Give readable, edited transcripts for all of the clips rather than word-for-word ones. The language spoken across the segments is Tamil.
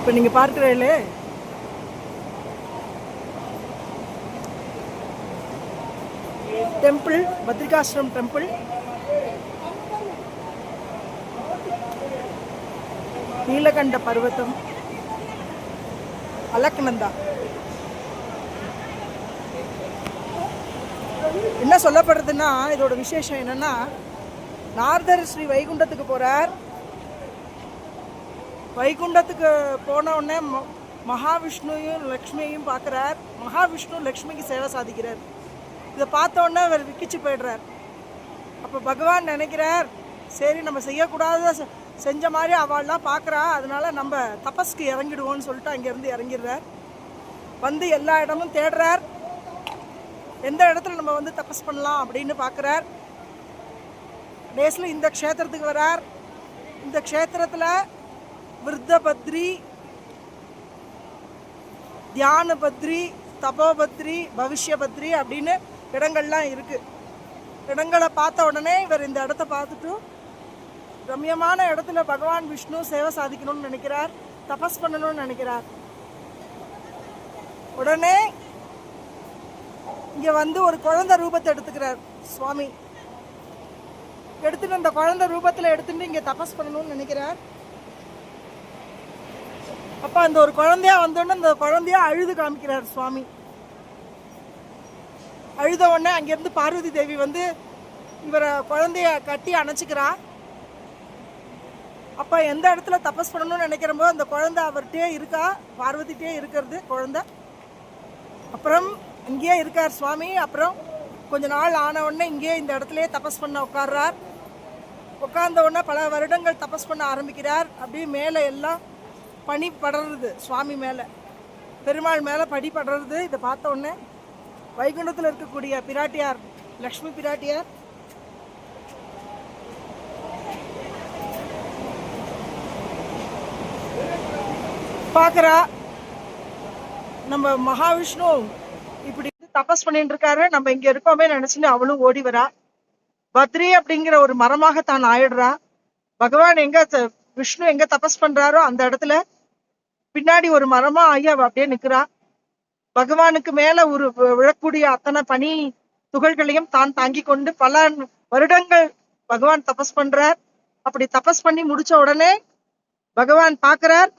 இப்போ நீங்க பார்க்கிறீங்களே, டெம்பிள், பத்ரிகாசிரம் டெம்பிள், நீலகண்ட பர்வதம், அலக்நந்தா. என்ன சொல்லப்படுறதுன்னா, இதோட விசேஷம் என்னன்னா, நாரதர் ஸ்ரீ வைகுண்டத்துக்கு போறார். வைகுண்டத்துக்கு போன உடனே மகாவிஷ்ணுவையும் லக்ஷ்மியையும் பார்க்குறார். மகாவிஷ்ணு லக்ஷ்மிக்கு சேவை சாதிக்கிறார். இதை பார்த்த உடனே அவர் விக்கிச்சு போயிடுறார். அப்போ பகவான் நினைக்கிறார், சரி நம்ம செய்யக்கூடாத செஞ்ச மாதிரி அவள்லாம் பார்க்குறா, அதனால நம்ம தபஸ்க்கு இறங்கிடுவோன்னு சொல்லிட்டு அங்கேருந்து இறங்கிடுறார். வந்து எல்லா இடமும் தேடுறார், எந்த இடத்துல நம்ம வந்து தபஸ் பண்ணலாம் அப்படின்னு பார்க்குறார். டேஸில் இந்த க்ஷேத்திரத்துக்கு வரார். இந்த க்ஷேத்திரத்தில் விருத்தபத்ரி, தியானபத்ரி, தபோபத்ரி, பவிஷ்யபத்ரி அப்படின்னு இடங்கள்லாம் இருக்குது. இடங்களை பார்த்த உடனே இவர் இந்த இடத்த பார்த்துட்டு ரம்யமான இடத்துல பகவான் விஷ்ணு சேவை சாதிக்கணும்னு நினைக்கிறார், தபஸ் பண்ணணும்னு நினைக்கிறார். உடனே இங்கே வந்து ஒரு குழந்தை ரூபத்தை எடுத்துக்கிறார் சுவாமி. எடுத்துட்டு அந்த குழந்தை ரூபத்தில் எடுத்துட்டு இங்கே தபஸ் பண்ணணும்னு நினைக்கிறார். அப்போ அந்த ஒரு குழந்தையா வந்தோடனே அந்த குழந்தையா அழுது காமிக்கிறார் சுவாமி. அழுத உடனே அங்கேருந்து பார்வதி தேவி வந்து இவரை குழந்தைய கட்டி அணைச்சிக்கிறா. அப்போ எந்த இடத்துல தபஸ் பண்ணணும்னு நினைக்கிறப்போ அந்த குழந்தை அவர்கிட்டே இருக்கா, பார்வதிட்டே இருக்கிறது குழந்தை. அப்புறம் இங்கேயே இருக்கார் சுவாமி. அப்புறம் கொஞ்ச நாள் ஆன உடனே இங்கேயே இந்த இடத்துலையே தபஸ் பண்ண உட்கார்றார். உட்கார்ந்த உடனே பல வருடங்கள் தபஸ் பண்ண ஆரம்பிக்கிறார். அப்படியே மேலே எல்லாம் பனி படருது சுவாமி மேலே, பெருமாள் மேலே படி படருது. இதை பார்த்த உடனே வைகுண்டத்தில் இருக்கக்கூடிய பிராட்டியார் லக்ஷ்மி பிராட்டியார் பார்க்குறா, நம்ம மகாவிஷ்ணு இப்படி தபஸ் பண்ணிட்டு இருக்காரு, நம்ம இங்க இருக்கோமே நினைச்சுன்னு அவளும் ஓடி வரா. பத்ரி அப்படிங்கிற ஒரு மரமாக தான் ஆயிடுறா. பகவான் எங்க விஷ்ணு எங்க தபஸ் பண்றாரோ அந்த இடத்துல பின்னாடி ஒரு மரமா ஆகி அவ அப்படியே நிக்கிறா. பகவானுக்கு மேல ஒரு விழக்கூடிய அத்தனை பனி துகள்களையும் தான் தாங்கி கொண்டு பல வருடங்கள் பகவான் தபஸ் பண்றார். அப்படி தபஸ் பண்ணி முடிச்ச உடனே பகவான் பார்க்கிறார்,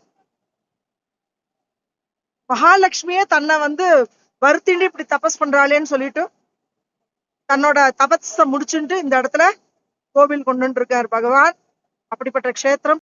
மகாலட்சுமியே தன்னை வந்து வருத்திண்டு இப்படி தபஸ் பண்றாளேன்னு சொல்லிட்டு தன்னோட தபஸை முடிச்சுட்டு இந்த இடத்துல கோவில் கொண்டு இருக்கார் பகவான். அப்படிப்பட்ட க்ஷேத்திரம்